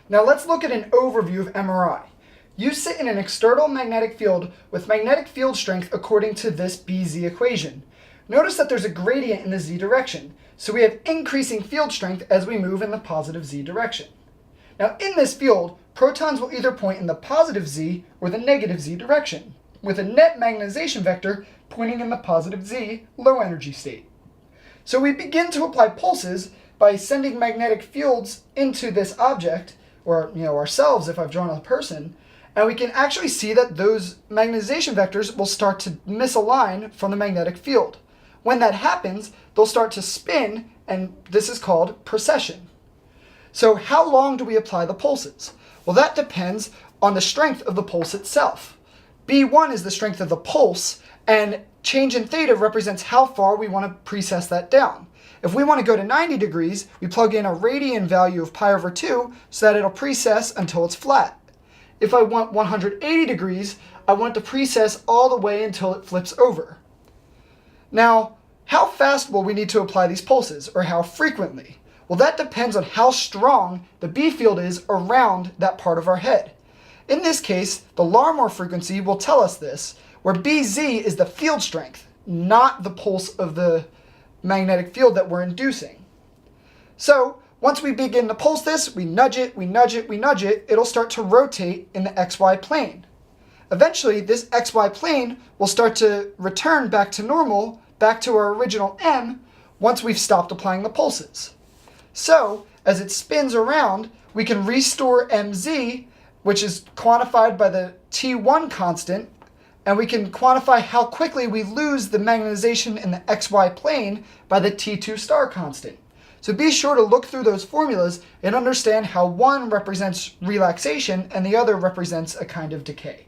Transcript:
Now let's look at an overview of MRI. You sit in an external magnetic field with magnetic field strength according to this BZ equation. Notice that there's a gradient in the Z direction, so we have increasing field strength as we move in the positive Z direction. Now in this field, protons will either point in the positive Z or the negative Z direction, with a net magnetization vector pointing in the positive Z low energy state. So we begin to apply pulses by sending magnetic fields into this object, or ourselves if I've drawn a person, and we can actually see that those magnetization vectors will start to misalign from the magnetic field. When that happens, they'll start to spin, and this is called precession. So how long do we apply the pulses? Well, that depends on the strength of the pulse itself. B1 is the strength of the pulse, and change in theta represents how far we want to precess that down. If we want to go to 90 degrees, we plug in a radian value of pi over 2 so that it'll precess until it's flat. If I want 180 degrees, I want to precess all the way until it flips over. Now, how fast will we need to apply these pulses, or how frequently? Well, that depends on how strong the B field is around that part of our head. In this case, the Larmor frequency will tell us this, where BZ is the field strength, not the pulse of the magnetic field that we're inducing. So, once we begin to pulse this, we nudge it, we nudge it, we nudge it, it'll start to rotate in the XY plane. Eventually, this XY plane will start to return back to normal, back to our original M, once we've stopped applying the pulses. So, as it spins around, we can restore MZ, which is quantified by the T1 constant, and we can quantify how quickly we lose the magnetization in the XY plane by the T2 star constant. So be sure to look through those formulas and understand how one represents relaxation and the other represents a kind of decay.